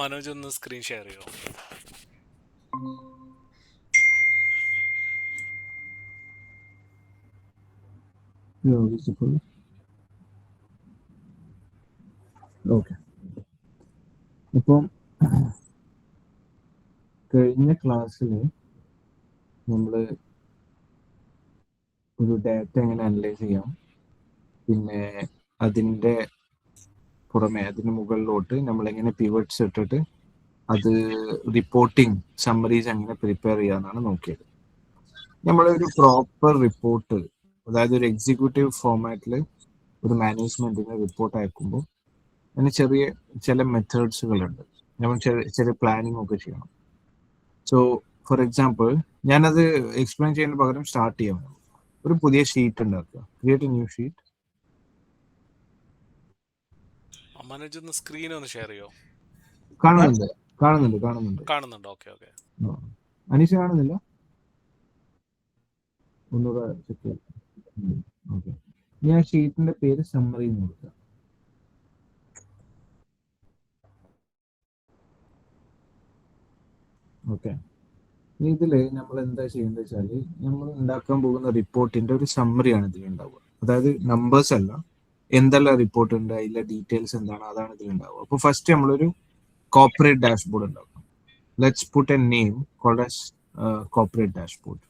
മനോജ് ഒന്ന് screen share ചെയ്യോ? Visible. Okay. ഇപ്പം കഴിഞ്ഞ ക്ലാസ്സിൽ നമ്മൾ ഒരു ഡാറ്റ എങ്ങനെ അനലൈസ് ചെയ്യാം, പിന്നെ അതിൻ്റെ പുറമെ അതിന് മുകളിലോട്ട് നമ്മൾ എങ്ങനെ പിവറ്റ്സ് ഇട്ടിട്ട് അത് റിപ്പോർട്ടിംഗ് സമ്മറീസ് എങ്ങനെ പ്രിപ്പയർ ചെയ്യാന്നാണ് നോക്കിയത്. നമ്മളൊരു പ്രോപ്പർ റിപ്പോർട്ട്, അതായത് ഒരു എക്സിക്യൂട്ടീവ് ഫോർമാറ്റിൽ ഒരു മാനേജ്മെന്റിന് റിപ്പോർട്ട് അയക്കുമ്പോൾ അതിന് ചില മെത്തേഡ്സുകളുണ്ട്. നമ്മൾ ചെറിയ പ്ലാനിങ് ഒക്കെ ചെയ്യണം. സോ ഫോർ എക്സാമ്പിൾ, ഞാനത് എക്സ്പ്ലെയിൻ ചെയ്യുന്ന പകരം സ്റ്റാർട്ട് ചെയ്യാം. ഒരു പുതിയ ഷീറ്റ് ഉണ്ടാക്കുക, create A new sheet. Manoj ഒന്ന് സ്ക്രീൻ ഒന്ന് ഷെയർ ചെയ്യോ? കാണുന്നുണ്ട്. കാണുന്നുണ്ട്. ഓക്കെ. അനീഷ കാണുന്നില്ല? ഒന്നുകൂടെ ചെക്ക് ചെയ്യാം. ഓക്കെ, ഞാൻ ഷീറ്റിന്റെ പേര് സമ്മറി എന്ന് കൊടുക്കുക. ഓക്കെ, ഇതിൽ നമ്മൾ എന്താ ചെയ്യുന്നത് വെച്ചാൽ, നമ്മൾ ഉണ്ടാക്കാൻ പോകുന്ന റിപ്പോർട്ടിന്റെ ഒരു സമ്മറിയാണ് ഇതിൽ ഉണ്ടാവുക. അതായത് നമ്പേഴ്സ് അല്ല, എന്തെല്ലാം റിപ്പോർട്ട് ഉണ്ട്, അതിലെ ഡീറ്റെയിൽസ് എന്താണ്, അതാണ് ഇതിൽ ഉണ്ടാവുക. അപ്പോൾ ഫസ്റ്റ് നമ്മളൊരു കോർപ്പറേറ്റ് ഡാഷ്ബോർഡ് ഉണ്ടാക്കും. Let's put a name called as corporate dashboard,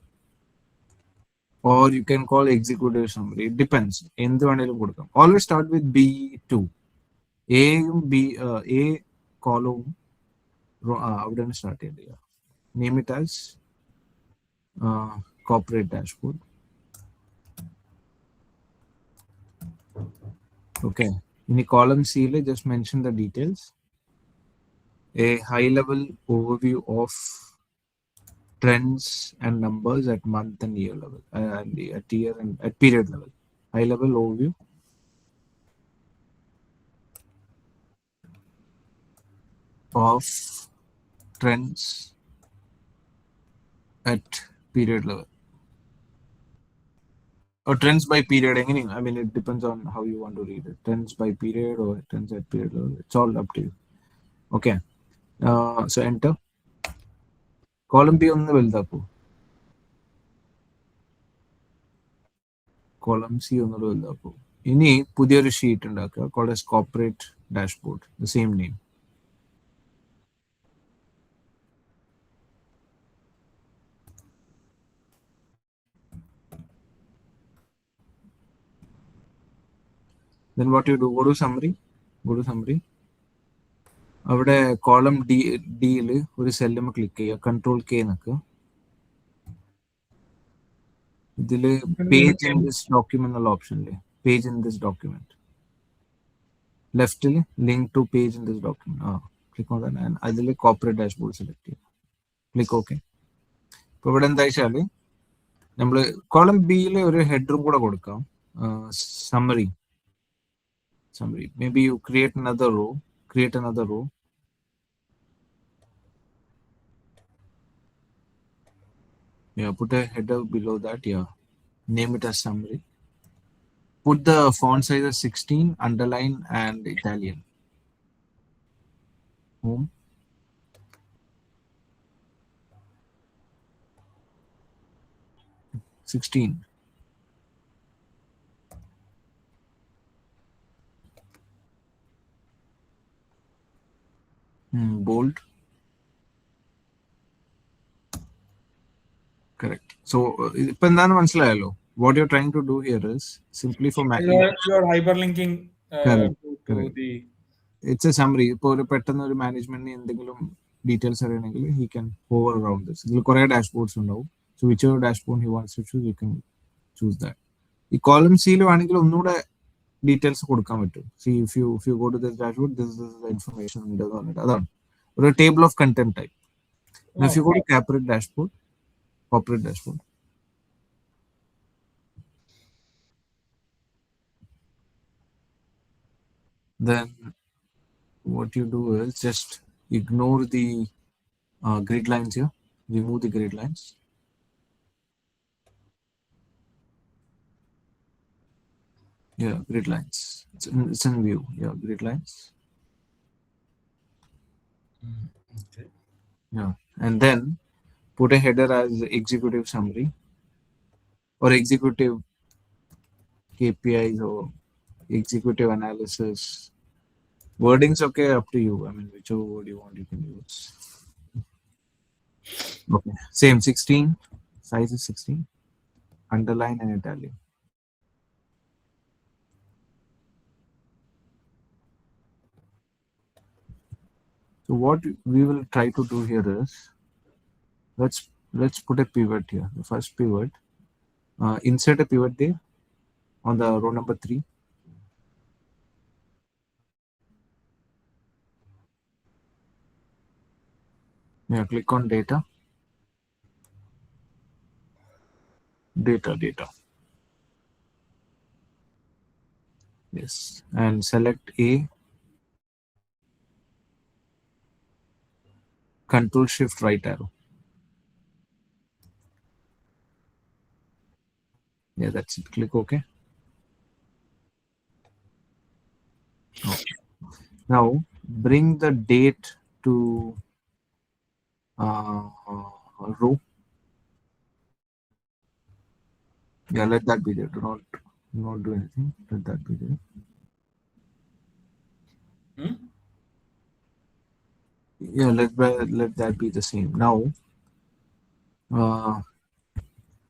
or you can call executive summary. It depends. എന്ത് വേണേലും കൊടുക്കാം. Always start with B2. എയും എ കോളവും അവിടെയാണ് സ്റ്റാർട്ട് ചെയ്യേണ്ടത്. Name it as corporate dashboard. Okay. In the column C, just mention the details. A high-level overview of trends and numbers at month and year level, and at year and at period level. High-level overview of trends at period level. Or trends by period. I mean, it depends on how you want to read it. Trends by period or trends at period level. It's all up to you. Okay. So enter. Column B on the valdappu. Column C on the valdappu. Ini pudhiyoru sheet undakka called as corporate dashboard. The same name. Then what you do? Go to summary. അവിടെ column ഡിയിൽ ഒരു സെല്ലുമ click ചെയ്യുക, control K നിൽക്കുക. ഇതിൽ page in this document എന്നുള്ള ഓപ്ഷനില്ലേ, page in this document ലെഫ്റ്റിൽ link to page in this document, click on that. അതിൽ കോർപ്പറേറ്റ് ഡാഷ്ബോർഡ് സെലക്ട് ചെയ്യുക, ക്ലിക്ക് ഓക്കെ. ഇപ്പൊ ഇവിടെ എന്താ വെച്ചാൽ നമ്മൾ കോളം ബിയിൽ ഒരു ഹെഡറും കൂടെ കൊടുക്കാം, summary. Maybe you create another row. Yeah, put a header below that. Yeah, name it as summary. Put the font size as 16, underline and Italian. Home. $16. Bold. Correct. So, what you're trying to do here is simply for you're hyperlinking Correct. the. It's a summary. ഇപ്പോൾ ഒരു പെട്ടെന്ന് ഒരു മാനേജ്മെന്റിന് എന്തെങ്കിലും details അറിയണമെങ്കിൽ he can hover around this. ഇതിൽ കുറേ dashboards ഉണ്ടാവും. So whichever dashboard he wants to choose, you can choose that. ഈ കോളം സിയിൽ വേണമെങ്കിൽ ഒന്നുകൂടെ ഡീറ്റെയിൽസ് കൊടുക്കാൻ പറ്റും. See, if you go to this dashboard, this is the information ഉണ്ട് എന്ന് പറഞ്ഞിട്ട് അതാണ് ഒരു table of content type. If you go to corporate dashboard, then what you do is just ignore the grid lines here. Remove the grid lines. Yeah, grid lines. It's in view. Yeah, grid lines. Okay. Yeah. And then put a header as executive summary or executive KPIs or executive analysis. Wording's okay, up to you. I mean, whichever word you want, you can use. Okay. Same 16. Size is 16. Underline and italic. So what we will try to do here is let's put a pivot here. The first pivot. Insert a pivot there on the row number 3. Yeah, click on data. Data. Yes. And select A. Control Shift right arrow. Yeah, that's it. Click OK. Okay. Now bring the date to row. Yeah, let that be there. Do not do anything. Let that be there. Hmm? Yeah, let that be the same. Now,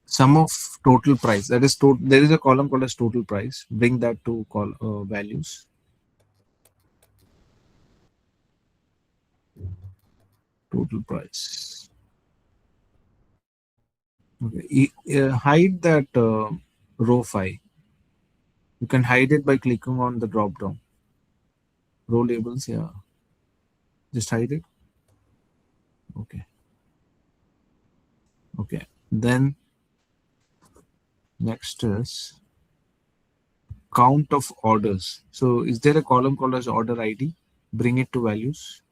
sum of total price. That is there is a column called as total price. Bring that to values. Total price. Okay. Hide that row 5. You can hide it by clicking on the drop down. Row labels. Yeah, just hide it. Okay. Okay. Then next is count of orders. So is there a column called as order ID? Bring it to values.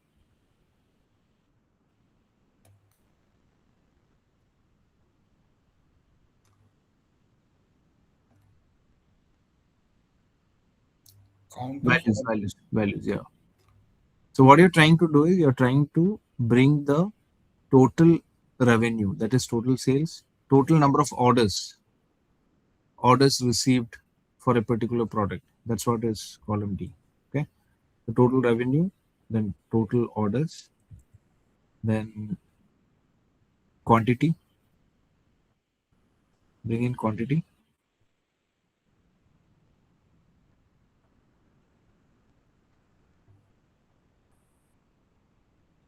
Count of Values. Yeah. So what you're trying to do is you're trying to bring the total revenue, that is total sales, total number of orders received for a particular product. That's what is column D. Okay. The total revenue, then total orders, then quantity. Bring in quantity.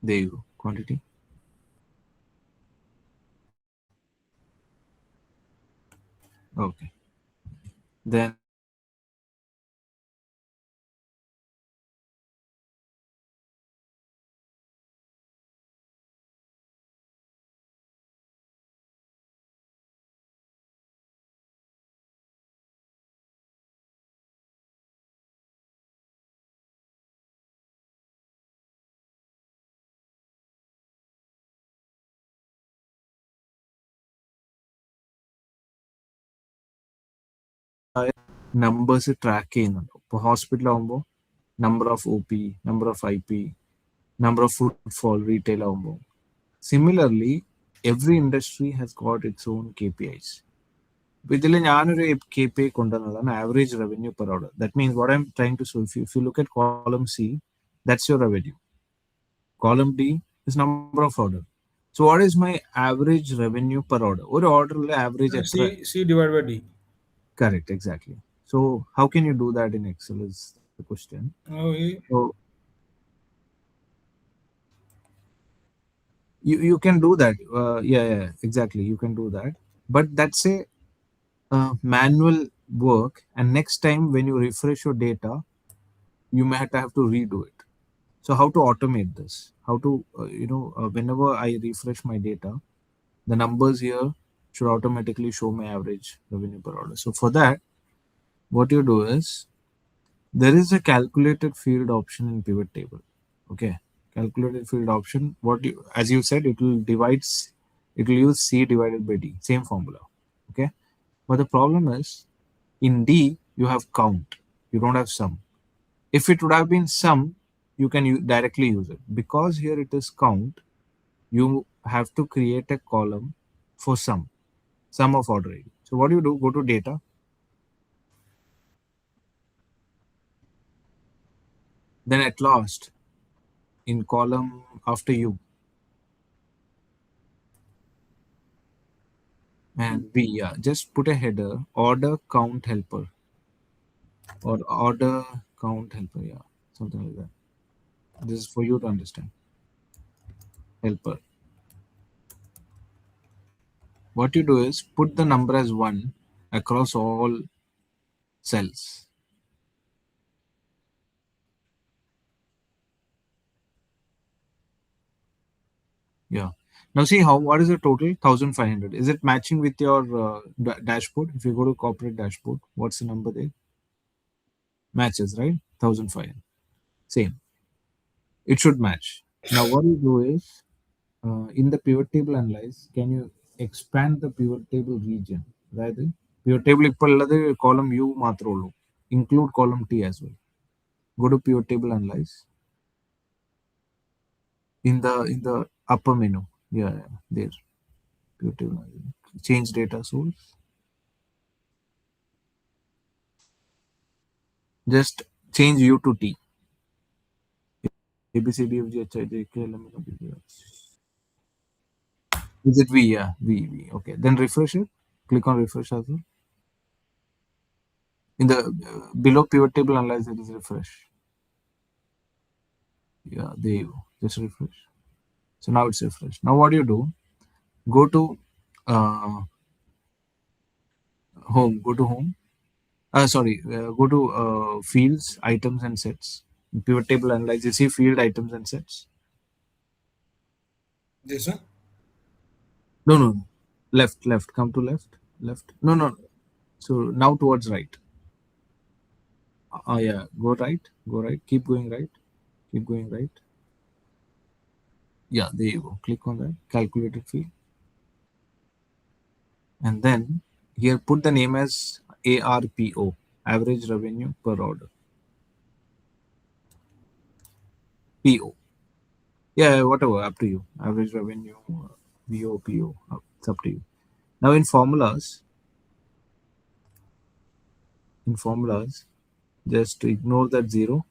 There you go. Quantity. Okay. Then numbers track ചെയ്യുന്നുണ്ട്. ഇപ്പോൾ ഹോസ്പിറ്റലാകുമ്പോൾ number of OP, number of IP, number of footfall retail ആകുമ്പോൾ. Similarly, every industry has got its own KPIs. അപ്പോൾ ഇതിൽ ഞാനൊരു KPI കൊണ്ടുവന്നതാണ് average revenue per order. That means what I'm trying to show, if you look at column C, that's your revenue. Column D is number of order. So what is my average revenue per order? ഒരു ഓർഡറിൽ average എത്ര? C divided by D. Correct, exactly. So how can you do that in Excel is the question. Oh, So you can do that. Yeah, exactly. You can do that. But that's a manual work. And next time when you refresh your data, you might have to redo it. So how to automate this? How to, whenever I refresh my data, the numbers here should automatically show my average revenue per order. So for that, what you do is there is a calculated field option in pivot table. Okay. Calculated field option. As you said, it will use C divided by D. Same formula. Okay. But the problem is in D, you have count. You don't have sum. If it would have been sum, you can directly use it. Because here it is count, you have to create a column for sum of order id. So what do you do? Go to data, then at last in column after you and B, yeah, just put a header, order count helper or order count helper, yeah, something like that. This is for you to understand. Helper. What you do is put the number as 1 across all cells. Yeah. Now see how what is the total? 1,500. Is it matching with your dashboard? If you go to corporate dashboard, what's the number there? Matches, right? 1,500. Same. It should match. Now what you do is in the pivot table analyze, can you expand the pivot table region? അതായത് pivot table ഇപ്പോൾ ഉള്ളത് column U മാത്രമേ ഉള്ളൂ. Include column T as well. Go to pivot table analyze. In the upper menu. Yeah, there. Pivot table analyze. Change data source. Just change U to T. A B C D F G H I J K L M N O P Q R S. Is it V? Yeah, V. Okay. Then refresh it. Click on refresh as well. In the below pivot table analyze, it is refresh. Yeah, there you go. Just refresh. So now it's refreshed. Now what do you do? Go to home. Go to home. Go to fields, items, and sets. Pivot table analyze. You see field, items, and sets. This one? No. Left. Come to left. No. So now towards right. Yeah. Go right. Keep going right. Yeah, there you go. Click on that. Calculated field. And then here put the name as ARPO, average revenue per order. PO. Yeah, whatever, up to you. Average revenue, VO, PO, it's up to you. Now in formulas, just ignore that 0.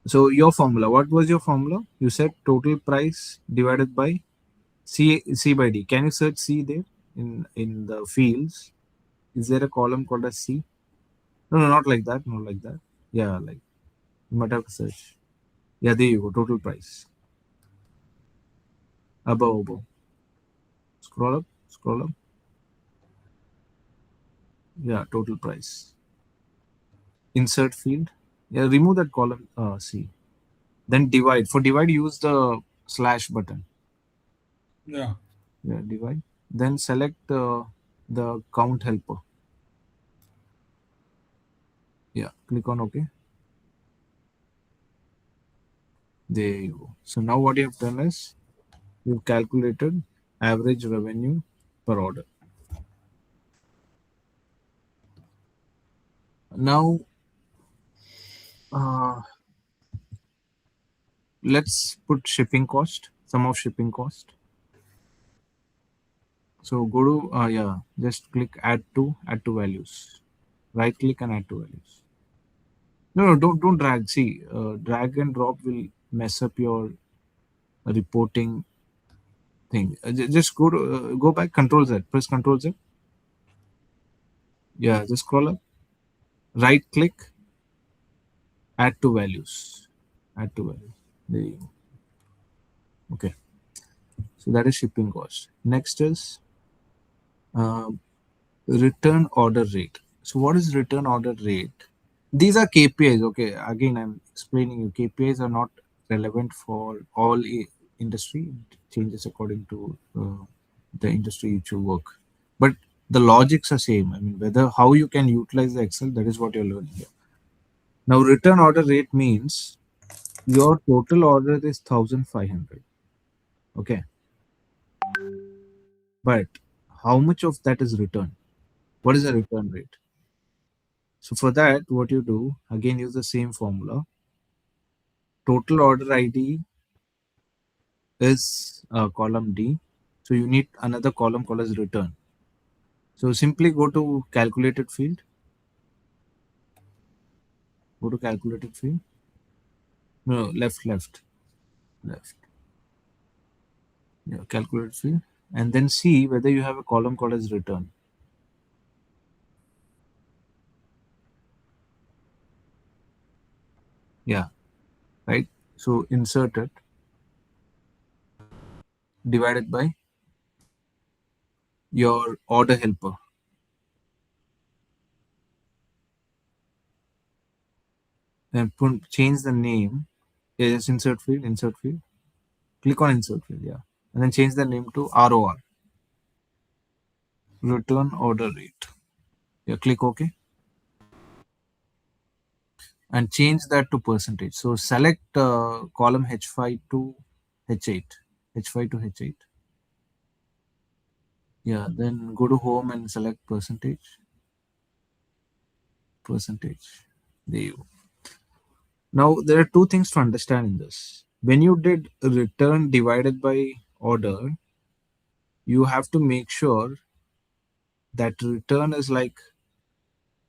So your formula, what was your formula? You said total price divided by C by D. Can you search C there in the fields? Is there a column called as C? No, not like that. Not like that. Yeah, like you might have to search. Yeah, there you go. Total price. Above. Scroll up. Yeah, total price. Insert field. Yeah, remove that column C. Then divide. For divide, use the slash button. Yeah. Yeah, divide. Then select the count helper. Yeah, click on OK. There you go. So now what you have done is you've calculated average revenue per order. Now let's put shipping cost, sum of shipping cost. So go to just click add to values. Right click and add to values. No, don't drag. See, drag and drop will mess up your reporting thing. Just go back. Control Z. Press Control Z. Yeah, just scroll up. Right click. Add to values. There you go. Okay. So that is shipping cost. Next is return order rate. So what is return order rate? These are KPIs. Okay, again I'm explaining you. KPIs are not relevant for all industry. It changes according to the industry which you work, but the logics are same. I mean, whether how you can utilize the Excel, that is what you're learning here. Now return order rate means your total order is 1,500. Okay, but how much of that is returned? What is the return rate? So for that, what you do, again use the same formula. total order ID is column D. So you need another column called as return. So simply go to calculated field. Go to calculated field. No, left. Yeah, calculated field. And then see whether you have a column called as return. Yeah, right. So insert it divided by your order helper. Then change the name. Yeah, just insert field. Click on insert field, yeah. And then change the name to ROR, return order rate. Yeah, click OK. And change that to percentage. So select column H5 to H8. H5 to H8. Yeah, then go to home and select percentage. There you go. Now, there are two things to understand in this. When you did return divided by order, you have to make sure that return is like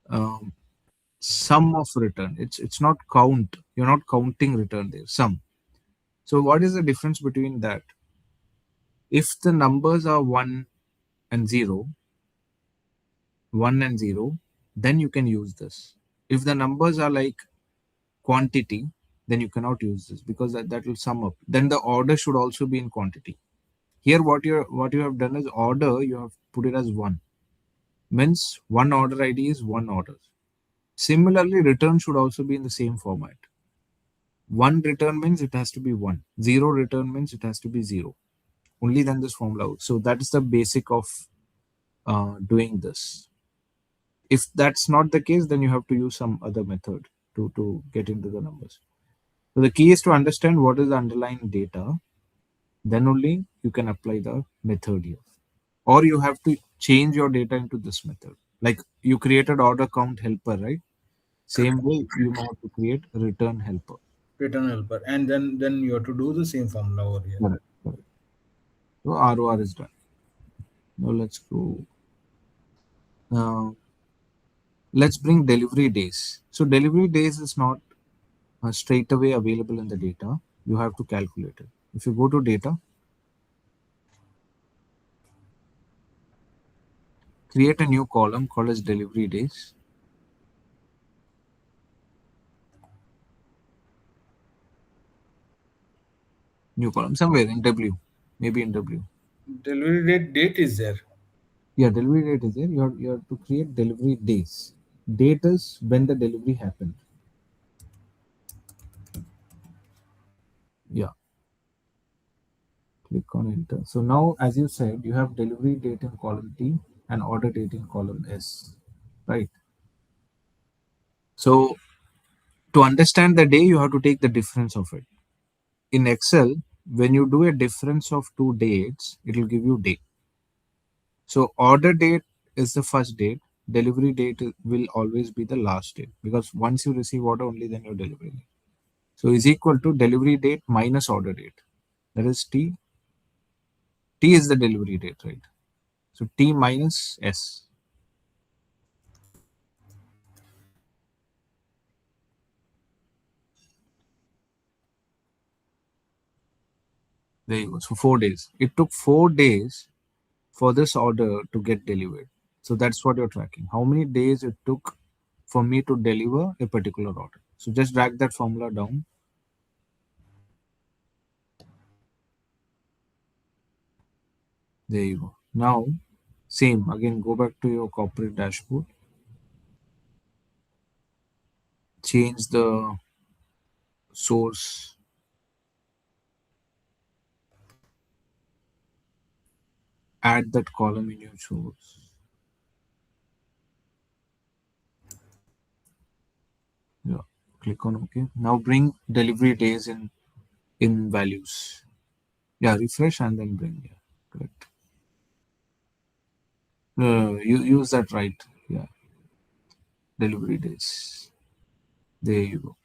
um, sum of return. It's not count. You're not counting return there. Sum. So what is the difference between that? If the numbers are and 0, 1 and 0, then you can use this. If the numbers are like quantity, then you cannot use this because that will sum up. Then the order should also be in quantity. Here what you have done is order, you have put it as 1. Means one order ID is one order. Similarly, return should also be in the same format. 1 return means it has to be 1. 0 return means it has to be 0. Only then this formula works. So that is the basic of doing this. If that's not the case, then you have to use some other method to get into the numbers. So the key is to understand what is the underlying data. Then only you can apply the method here. Or you have to change your data into this method. Like you created order count helper, right? Same way you may have to create return helper. Return helper. And then you have to do the same formula over here. Correct. So ROR is done. Now let's go. Let's bring delivery days. So delivery days is not straight away available in the data. You have to calculate it. If you go to data, create a new column called as delivery days. New column somewhere in W, maybe in W. Delivery date is there. Yeah, delivery date is there. You have to create delivery days. Date is when the delivery happened. Yeah. Click on enter. So now, as you said, you have delivery date in column T and order date in column S, right? So to understand the day, you have to take the difference of it. In Excel, when you do a difference of two dates, it will give you day. So order date is the first date. Delivery date will always be the last date because once you receive order, only then you're delivering it. So is equal to delivery date minus order date. That is T. T is the delivery date, right? So T minus S. There you go. So 4 days. It took 4 days for this order to get delivered. So that's what you're tracking. How many days it took for me to deliver a particular order. So just drag that formula down. There you go. Now, same again, go back to your corporate dashboard. Change the source. Add that column in your source. Yeah. Click on OK. Now bring delivery days in values. Yeah, refresh and then bring. Yeah, correct. You use that right. Yeah. Delivery days. There you go.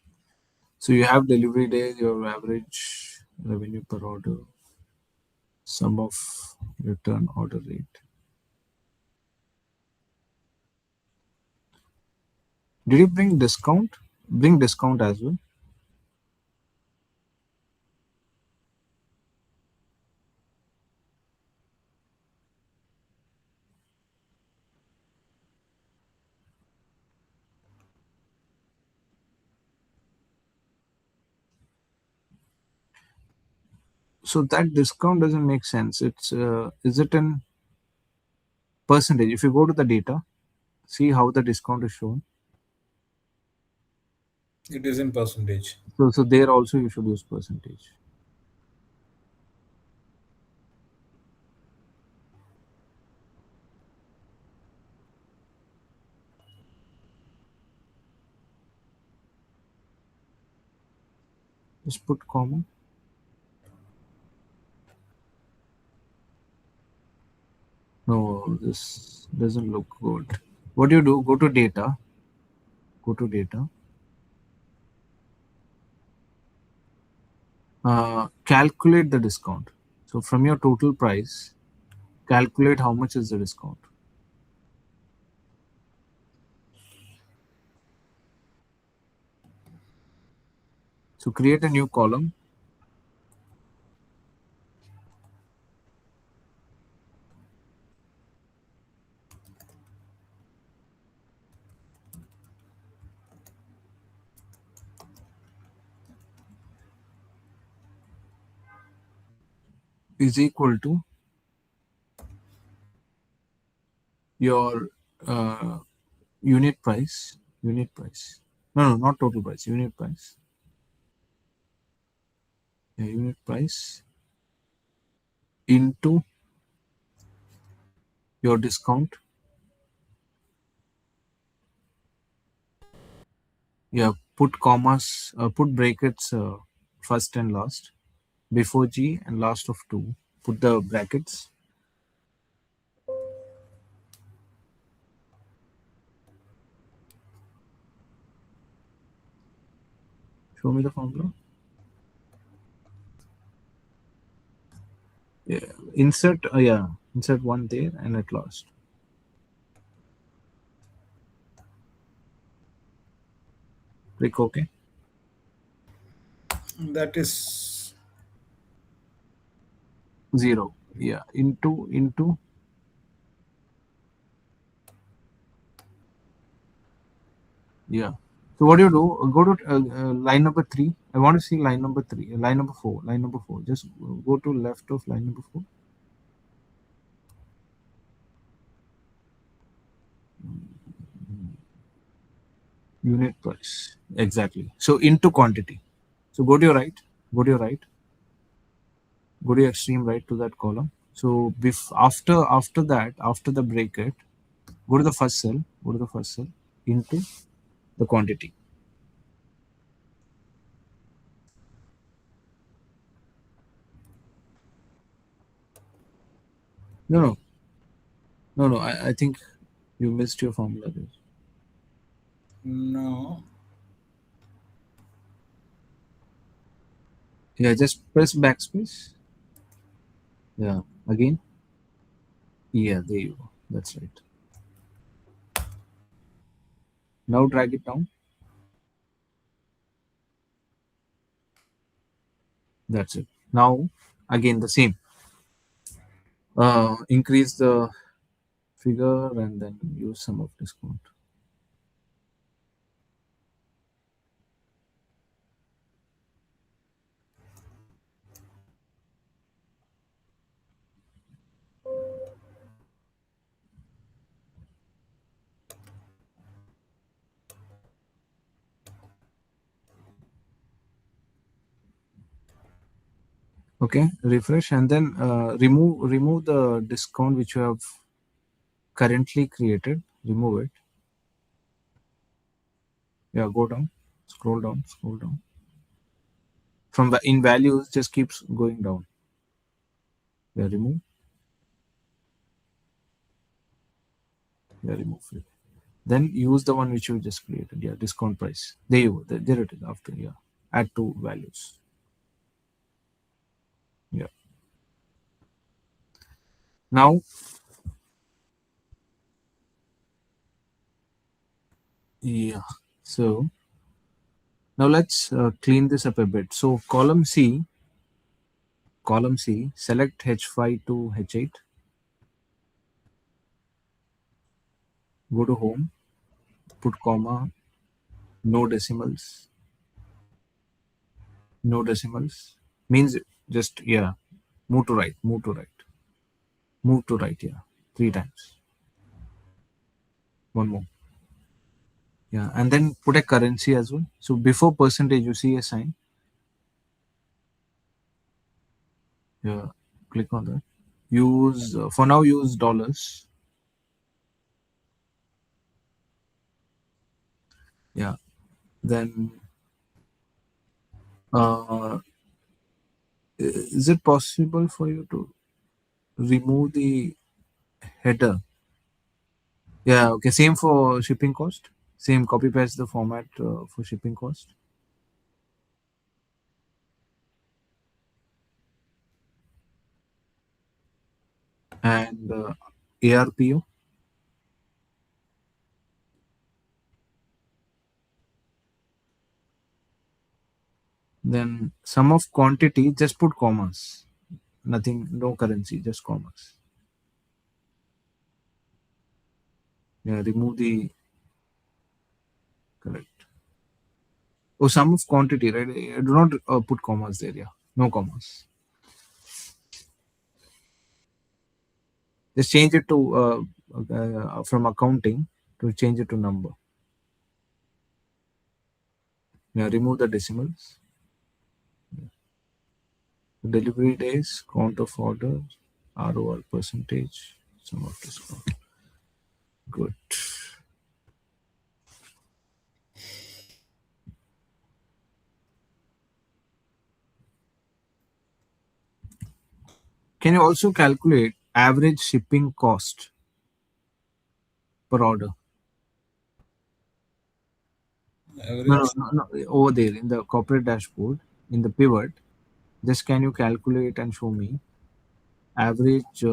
So you have delivery days, your average revenue per order, sum of return order rate. Did you bring discount? Bring discount as well. So that discount doesn't make sense. It's is it in percentage? If you go to the data, see how the discount is shown. It is in percentage. So there also you should use percentage. Just put comma. No, this doesn't look good. What do you do? Go to data. Go to data. Calculate the discount. So from your total price, calculate how much is the discount. So create a new column. Is equal to your unit price. Unit price. No, not total price. Unit price. Yeah, unit price into your discount. Yeah, put commas, put brackets first and last, before G and last of 2. Put the brackets. Show me the formula. Yeah, insert. Insert one there and at last. Click OK. That is 0. Yeah, into. Yeah. So what do you do? Go to line number 3. I want to see line number 3. Line number 4. Line number 4. Just go to left of line number 4. Unit price. Exactly. So into quantity. So go to your right. Go to your right. Go to your extreme right to that column. So after that, after the bracket, go to the first cell. Go to the first cell into the quantity. No. I think you missed your formula there. no. Yeah, just press backspace. Yeah, again. Yeah, there you go. That's right. Now drag it down. That's it. Now again the same. Increase the figure and then use sum of discount. Okay, refresh and then remove the discount which you have currently created. Remove it. Yeah, go down, scroll down, scroll down. From the in values, just keeps going down. Yeah, remove. Yeah, remove it. Then use the one which you just created. Yeah, discount price. There you go. There it is. After, yeah. add two values. Yeah. Now, yeah. So now let's clean this up a bit. So column C, select H5 to H8. Go to home, put comma, no decimals, no decimals. Means just, yeah, move to right, move to right, move to right, yeah, 3 times. One more. Yeah, and then put a currency as well. So before percentage, you see a sign. Yeah, click on that. Use for now. Use dollars. Yeah. Then, is it possible for you to remove the header? Yeah. Okay. Same for shipping cost. Same. Copy paste the format for shipping cost. And ARPO. Then sum of quantity. Just put commas. Nothing. No currency. Just commas. Yeah. Remove the correct. Oh, sum of quantity, right? Do not put commas there. Yeah, no commas. Just change it to from accounting to change it to number. Yeah, remove the decimals. Delivery days, count of orders, ROR percentage, sum of discount. Good. Can you also calculate average shipping cost per order? No, no, Average. no, no. Over there in the corporate dashboard, in the pivot, just can you calculate and show me average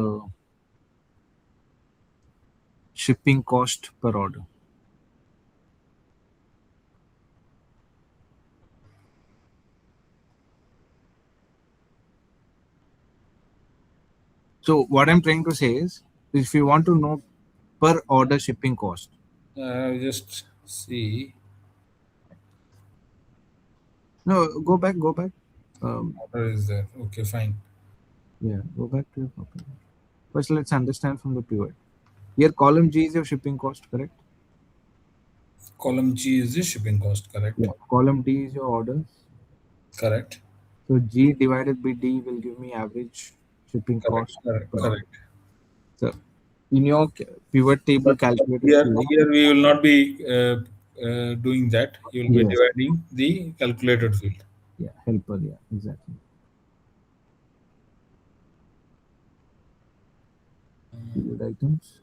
shipping cost per order? So what I'm trying to say is, if you want to know per order shipping cost, Just see. no, go back. Um, Order is there. Okay, fine. yeah, go back to your copy. First, let's understand from the pivot. Here, column G is your shipping cost, correct? Column G is the shipping cost, correct? Yeah. Column D is your orders. Correct. So G divided by D will give me average shipping Correct. cost Correct. per order. Correct. So in your pivot table But calculator here, tool, here we will not be doing that. You will be yes, dividing the calculated field. yeah, helper, yeah, exactly. Field items,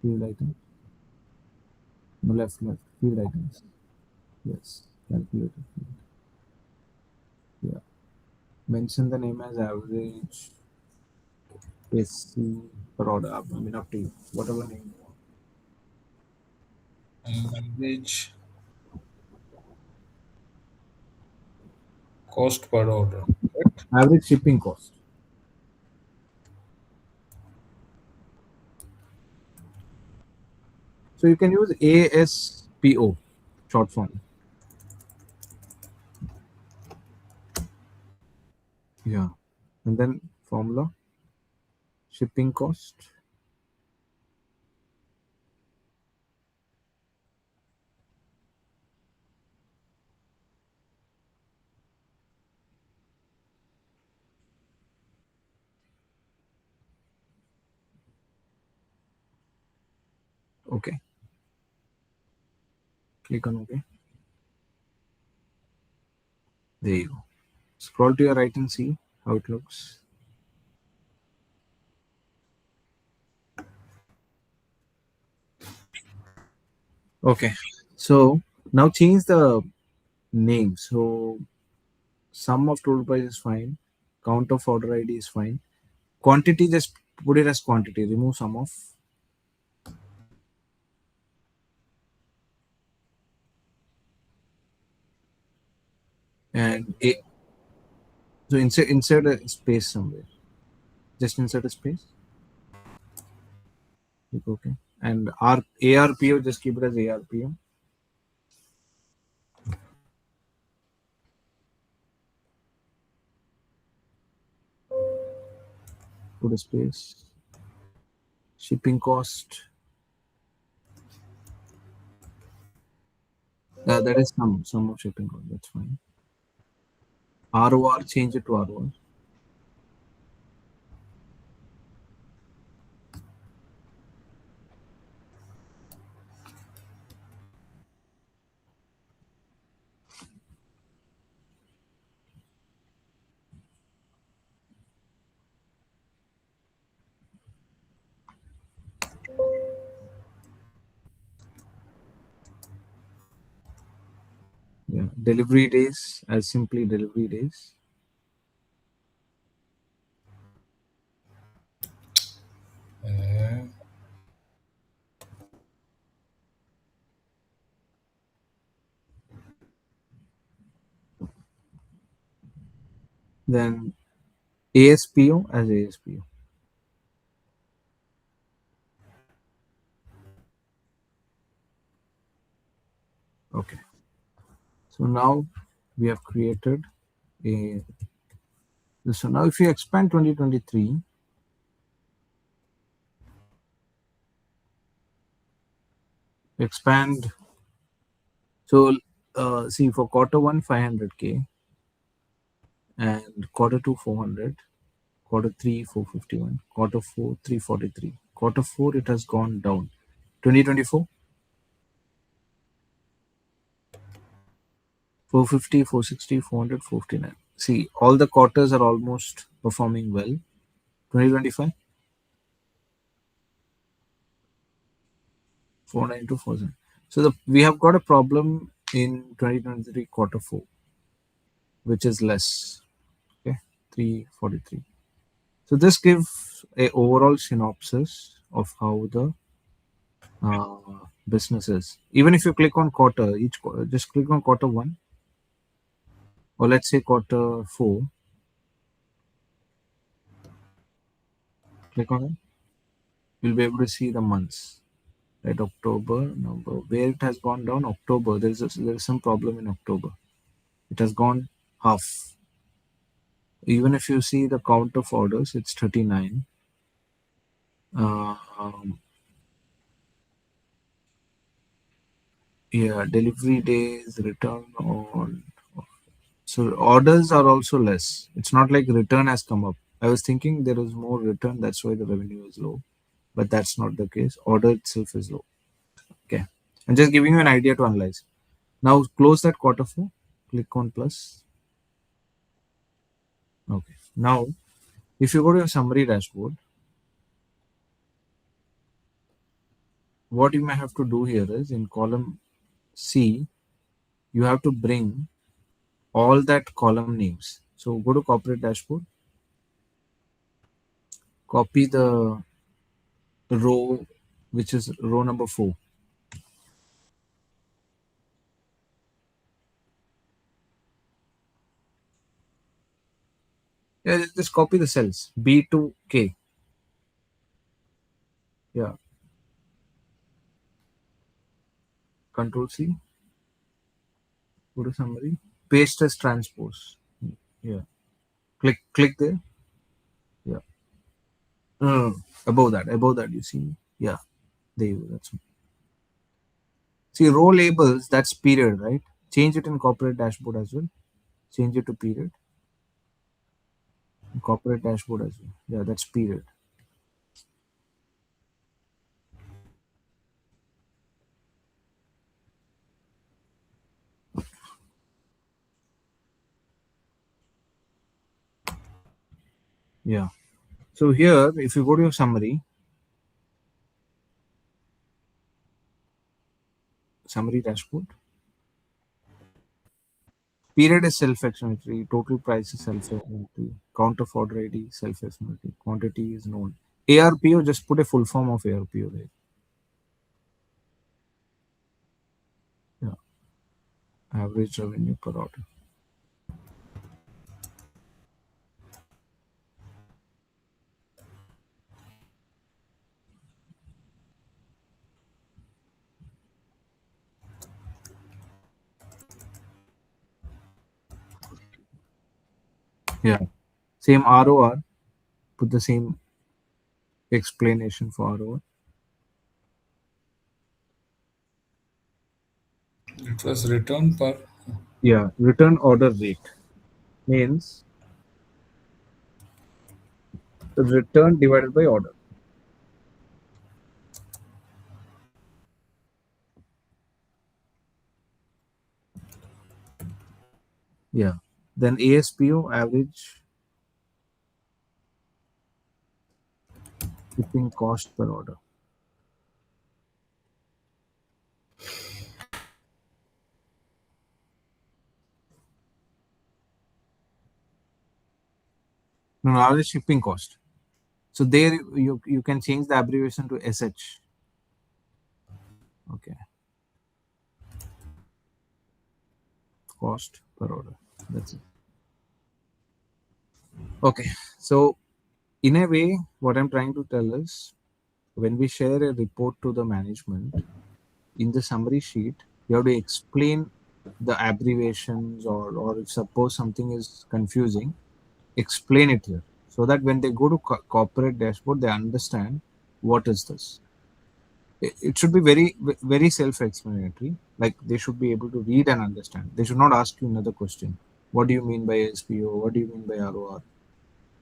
field items, no left, field items. Yes, calculator field. Yeah. Mention the name as average SC per order. I mean, up to you. Whatever name you want. Average cost per order. Correct. Average shipping cost. So you can use ASPO, short form. Yeah. And then formula, shipping cost. Okay. Click on OK. There you go. Scroll to your right and see how it looks. Okay. So now change the name. So Sum of total price is fine. Count of order ID is fine. Quantity, just put it as quantity. Remove sum of. And so insert a space somewhere. Just insert a space. Click OK. And ARPO, just keep it as ARPO. Put a space. Shipping cost. That is sum of shipping cost. That's fine. ROR, change it to ROR. Yeah. Delivery days as simply delivery days. Then ASPO as ASPO. Okay. So now we have created a. So now if you expand 2023, expand. So see, for quarter one 500K, and quarter two 400, quarter three 451, quarter four 343. Quarter four it has gone down. 2024 450, 460, 400, 459. See, all the quarters are almost performing well. 2025 492, 4,000. So we have got a problem in 2023 quarter four, which is less. Okay, 343. So this gives a overall synopsis of how the business is. Even if you click on quarter, just click on quarter one, or let's say quarter four. Click on it. You'll be able to see the months. Right, October, November. Where it has gone down, October. There is some problem in October. It has gone half. Even if you see the count of orders, it's 39. Yeah, delivery days, return on. So orders are also less. It's not like return has come up. I was thinking there is more return, that's why the revenue is low. But that's not the case. Order itself is low. Okay. I'm just giving you an idea to analyze. Now close that quarter four. Click on plus. Okay. Now, if you go to your summary dashboard, what you may have to do here is in column C, you have to bring all that column names. So go to corporate dashboard, copy the row, which is row number 4. Yeah, just copy the cells B to K. Yeah. Control C. Go to summary. Paste as transpose. Yeah. Click there. Yeah. No. Above that, you see. Yeah. There you go. That's it. See, row labels, that's period, right? Change it in corporate dashboard as well. Change it to period. Corporate dashboard as well. Yeah, that's period. Yeah. So here, if you go to your summary dashboard, Period is self-explanatory. Total price is self-explanatory. Count of order ID self-explanatory. Quantity is known. ARPO, just put a full form of ARPO there. Yeah. Average revenue per order. Yeah. Same ROR. Put the same explanation for ROR. It was return per. Yeah. Return order rate means return divided by order. Yeah. Then ASPO, average shipping cost per order. No, average shipping cost. So there you can change the abbreviation to SH. Okay. Cost per order. That's it. Okay. So in a way, what I'm trying to tell is when we share a report to the management, in the summary sheet, you have to explain the abbreviations or if suppose something is confusing, explain it here so that when they go to corporate dashboard, they understand what is this. It should be very self-explanatory. Like they should be able to read and understand. They should not ask you another question. What do you mean by SPO? What do you mean by ROR?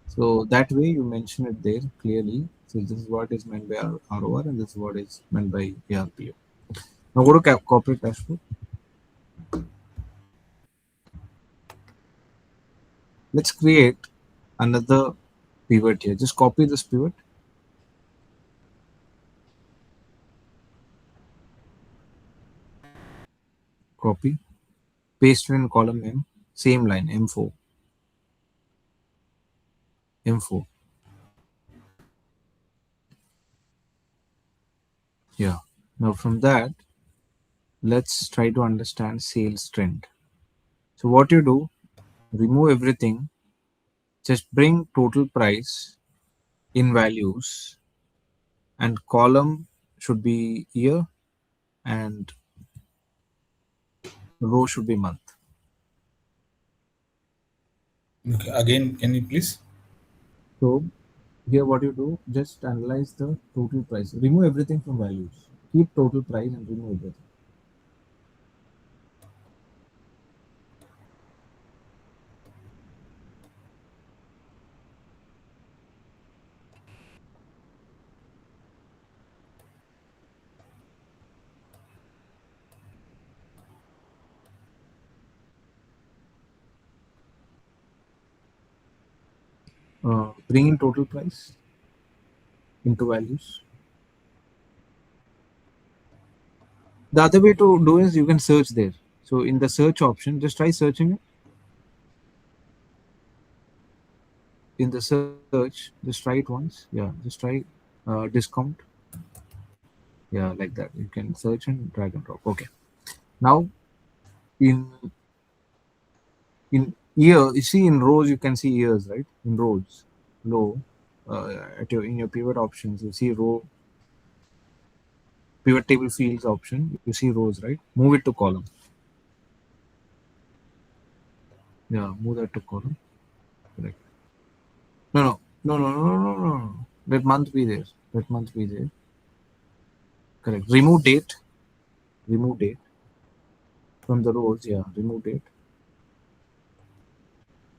So that way you mention it there clearly. So this is what is meant by ROR and this is what is meant by ARPO. Now go to corporate dashboard. Let's create another pivot here. Just copy this pivot, copy, paste it in column M, same line, M4, M4. Yeah. Now from that, let's try to understand sales trend. So what you do, remove everything, just bring total price in values and column should be year and row should be month. Okay, again, can you please? So here what you do, just analyze the total price. Remove everything from values. Keep total price and remove everything. Bring in total price into values. The other way to do is you can search there. So in the search option, just try searching it. In the search, just try it once. Yeah, just try discount. Yeah, like that. You can search and drag and drop. Okay. Now in year, you see in rows you can see years, right? In rows, low at your in your pivot options, you see row pivot table fields option. You see rows, right? Move it to column. Yeah, move that to column. Correct. No. Let month be there. Let month be there. Correct. Remove date. Remove date from the rows. Yeah, remove date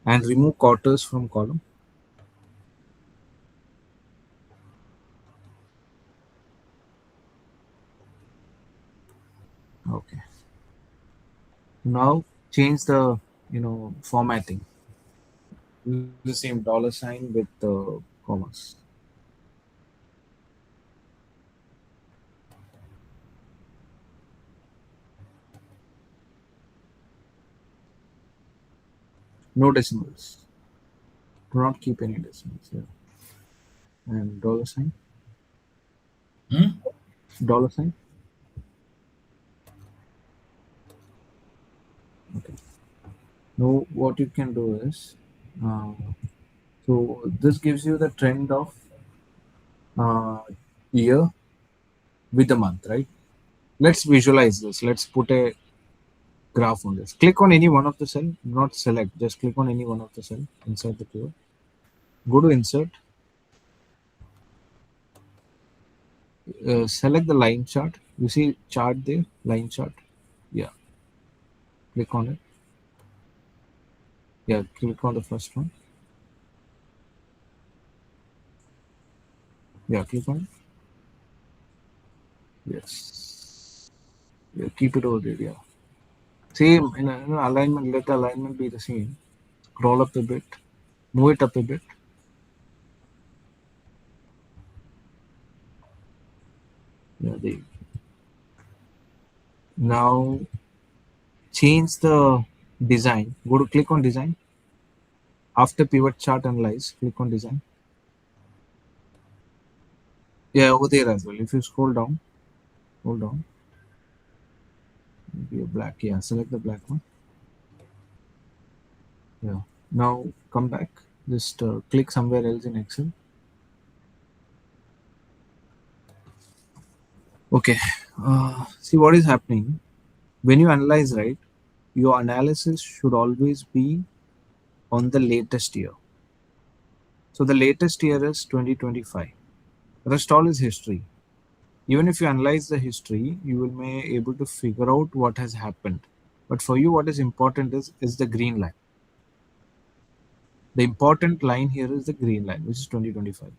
and remove quarters from column. Okay. Now change the formatting. Use the same dollar sign with the commas. No decimals. Do not keep any decimals here. And dollar sign. Hmm? Dollar sign. Okay. Now what you can do is, so this gives you the trend of uh, year with the month, right? Let's visualize this. Let's put a graph on this. Click on any one of the cell, not select, just click on any one of the cell inside the pivot. Go to insert, select the line chart. You see chart there, line chart. Yeah, click on it. Yeah, click on the first one. Yeah, click on it. Yes. Yeah, keep it over there. Yeah. Same in alignment. Let the alignment be the same. Scroll up a bit. Move it up a bit. Yeah, there. Now change the design. Go to click on design. After pivot chart analyze, click on design. Yeah, over there as well. If you scroll down, hold on. Maybe a black. Yeah, select the black one. Yeah. Now come back. Just click somewhere else in Excel. Okay. See what is happening when you analyze, right? Your analysis should always be on the latest year. So the latest year is 2025. Rest all is history. Even if you analyze the history, you will be able to figure out what has happened. But for you, what is important is the green line. The important line here is the green line, which is 2025.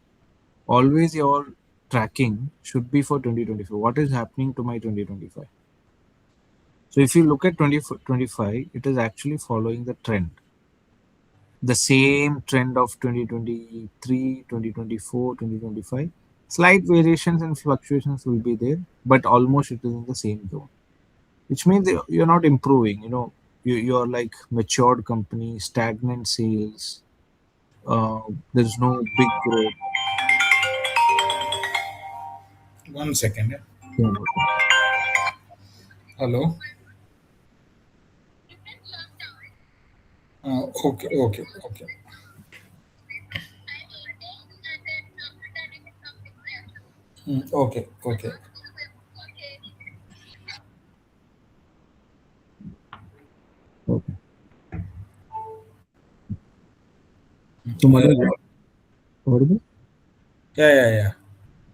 Always your tracking should be for 2024. What is happening to my 2025? So if you look at 2025, it is actually following the trend. The same trend of 2023, 2024, 2025. Slight variations and fluctuations will be there, but almost it is in the same zone, which means that you're not improving. You're like matured company, stagnant sales. There's no big growth. 1 second. Yeah. Yeah, okay. Hello. Okay, okay, okay. Okay, okay. Okay. So, Manoj, Uh, audible? yeah, yeah, yeah.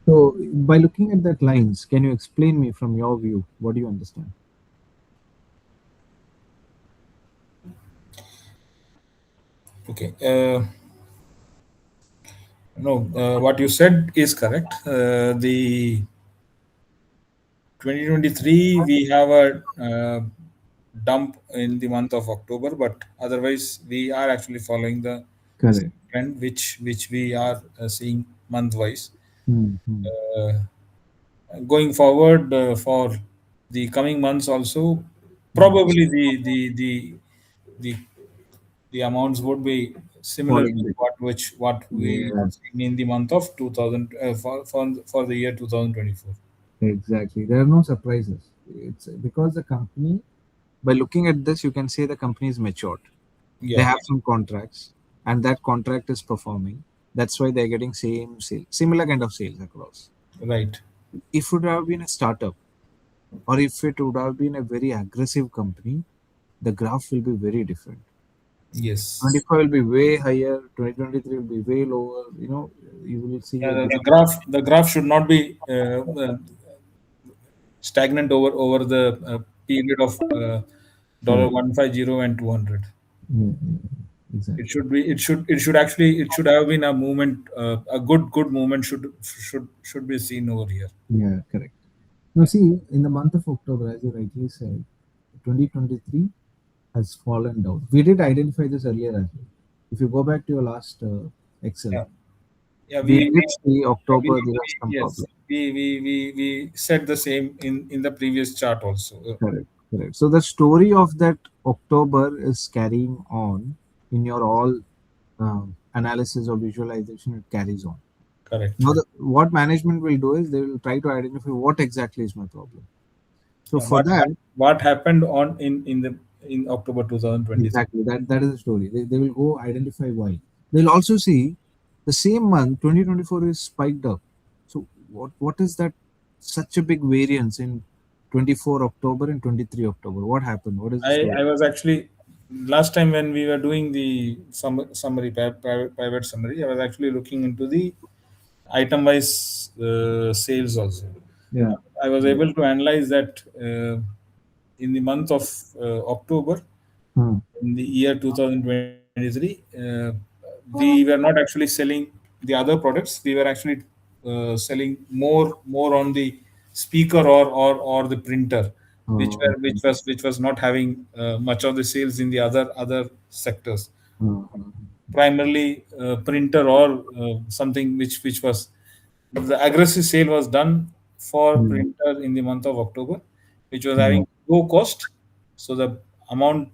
So, by looking at that lines, can you explain me from your view? What do you understand? Okay. No, what you said is correct. The 2023 we have a dump in the month of October, but otherwise we are actually following the Correct. trend which we are seeing month wise. Hmm. Uh, Going forward for the coming months also, Hmm. probably the the amounts would be similar Falling to bit. what we have Yes, seen in the month of 2000 for the year 2024. exactly. There are no surprises. It's because the company, by looking at this, you can say the company is matured. They Yeah, have some contracts, and that contract is performing. That's why they're getting same sale, similar kind of sales across. right. If it would have been a startup, or if it would have been a very aggressive company, the graph will be very different. Yes. 25 will be way higher, 2023 will be way lower. You will see Yeah, a the graph should not be stagnant over the period of dollar correct. 150 and 200. It Exactly. should be it should actually it should have been a movement, a good movement should be seen over here. Yeah, correct. Now, see, in the month of October, as you rightly said, 2023 has fallen down. We did identify this earlier as well. If you go back to your last Excel, Yeah, yeah, we did see we October there was some yes, problem. we said the same in the previous chart also. Correct, correct. So the story of that October is carrying on. in your all analysis or visualization, it carries on. Correct. Now, what management will do is they will try to identify what exactly is my problem. So Yeah, for that, what happened on in October 2023? exactly that is the story. They will go identify why. They'll also see the same month 2024 is spiked up. So what is that such a big variance in 24 October and 23 October? What happened? What is the I story? was actually last time when we were doing the summary, private summary, I was actually looking into the item wise sales also. Yeah. I was able to analyze that in the month of October Hmm. in the year 2023, we were not actually selling the other products. We were actually selling more on the speaker or the printer, Oh, okay. which was not having much of the sales in the other sectors, Uh-huh. primarily printer or something which was the aggressive sale was done for Hmm. printer in the month of October, which was Yeah. having low cost. So the amount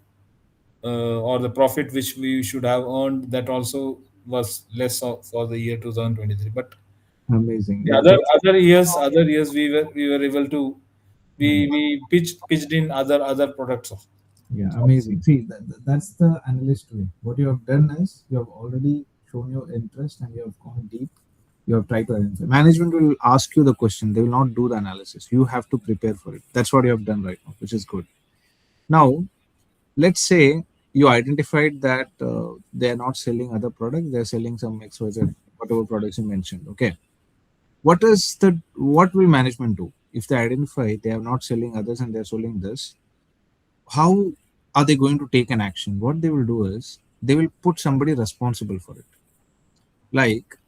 or the profit which we should have earned, that also was less for the year 2023. But Amazing. the That's other years we were able to we pitched in other products of. yeah, amazing. See, that's the analyst way. What you have done is you have already shown your interest and you have gone deep. You have tried to identify. Management will ask you the question. They will not do the analysis. You have to prepare for it. That's what you have done right now, which is good. Now, let's say you identified that they are not selling other products. They are selling some XYZ, whatever products you mentioned. Okay. What will management do if they identify they are not selling others and they are selling this? How are they going to take an action? What they will do is they will put somebody responsible for it. Like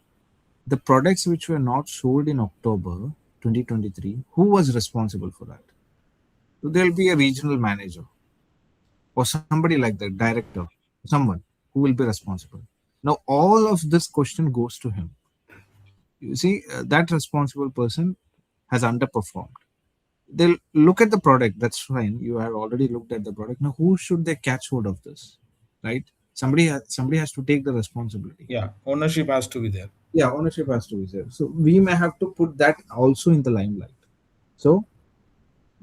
the products which were not sold in October 2023, who was responsible for that? So there'll be a regional manager or somebody like that, director, someone who will be responsible. Now, all of this question goes to him. You see, that responsible person has underperformed. They'll look at the product. That's fine. You have already looked at the product. Now, who should they catch hold of this? Right? Somebody has to take the responsibility. Yeah, ownership has to be there. Yeah, ownership has to be there. So we may have to put that also in the limelight. So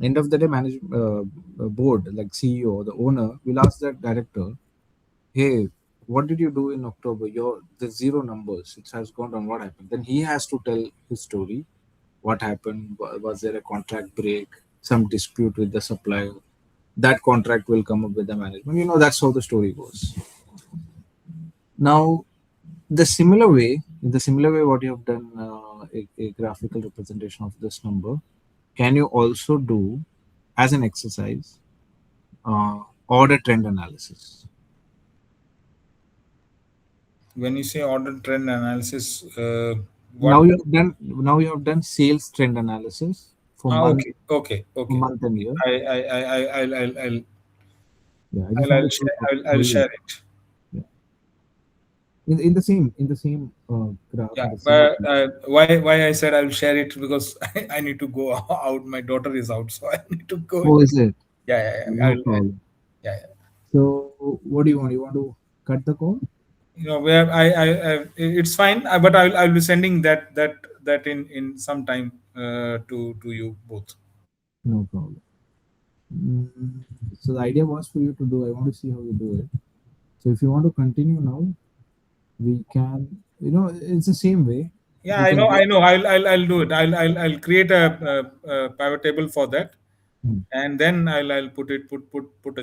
end of the day, board like CEO, the owner will ask that director, "Hey, what did you do in October? The zero numbers. It has gone down. What happened?" Then he has to tell his story. What happened? Was there a contract break? Some dispute with the supplier? That contract will come up with the management. That's how the story goes. Now, in the similar way, what you have done, a graphical representation of this number, can you also do as an exercise order trend analysis? When you say order trend analysis, Now what? you have done. Now you have done sales trend analysis for Okay, okay, okay. month and year. Yeah, I just want to see how I'll you. share it. Yeah. In the same graph, in Yeah, the same. but why I said I'll share it because I need to go out. My daughter is out, so I need to go. Oh, is it? Yeah. No problem. Yeah. So, what do you want? You want to cut the call? Where it's fine, but I'll be sending that in some time to you both. No problem. Mm, so the idea was for you to do. I want to see how you do it. So if you want to continue now, we can. It's the same way. Yeah, We can. I know. I'll do it. I'll create a pivot table for that, Hmm, and then I'll put a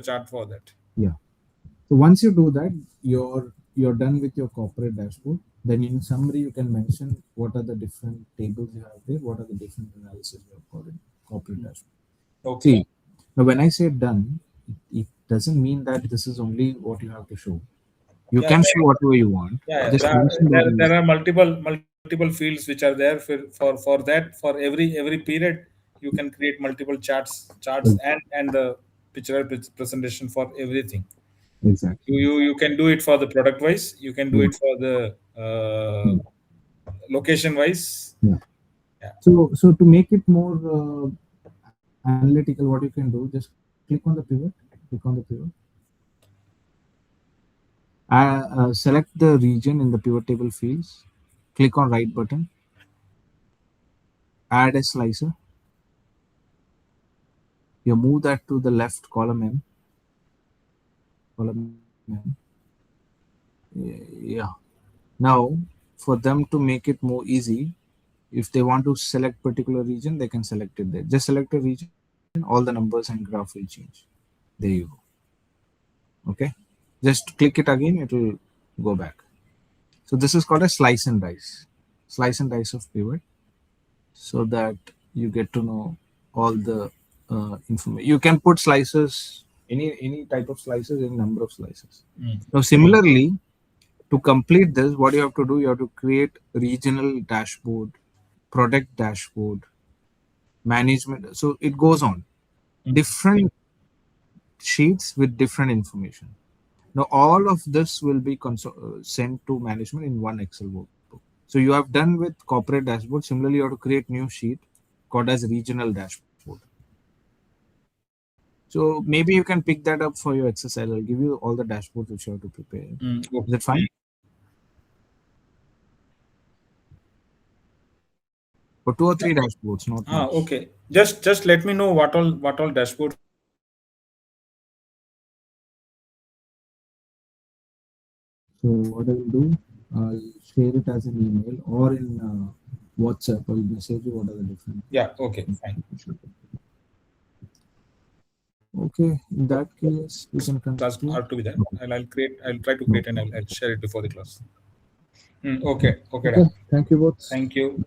chart for that. yeah. So once you do that, you're done with your corporate dashboard. Then in summary, you can mention what are the different tables you have there. What are the different analysis you have got in corporate dashboard. Okay. See, now when I say done, it doesn't mean that this is only what you have to show. You Yeah, can show whatever you want. Just mention those in there this. are multiple fields which are there for that for every period. You can create multiple charts and the picture presentation for everything. Exactly. You can do it for the product wise. You can do Yeah. it for the location wise. Yeah. Yeah. So to make it more analytical, what you can do, just click on the pivot, click on the pivot, Select the region in the pivot table fields. Click on right button. Add a slicer. You move that to the left column M. Column M. Yeah. Now, for them to make it more easy, if they want to select particular region, they can select it there. Just select a region, all the numbers and graph will change. There you go. Okay. Just click it again, it will go back. So this is called a slice and dice. Slice and dice of pivot, so that you get to know all the information. You can put slices, any type of slices, any number of slices. Now, similarly, to complete this, what you have to do, you have to create regional dashboard, product dashboard, management. So it goes on. Different sheets with different information. Now, all of this will be sent to management in one Excel workbook. So you have done with corporate dashboard. Similarly, you have to create new sheet called as regional dashboard. So maybe you can pick that up for your exercise. I'll give you all the dashboards which you have to prepare. Okay. Is it fine? For 2 or 3 dashboards, not much. Okay. Just let me know what all dashboards. So what I will do, I'll share it as an email or in WhatsApp. I'll message you what are the different. Yeah. Okay. Fine. Okay. In that case, we can Class continue. are to be there. I'll try to create and I'll share it before the class. Okay. Okay. Okay. Thank you both. Thank you.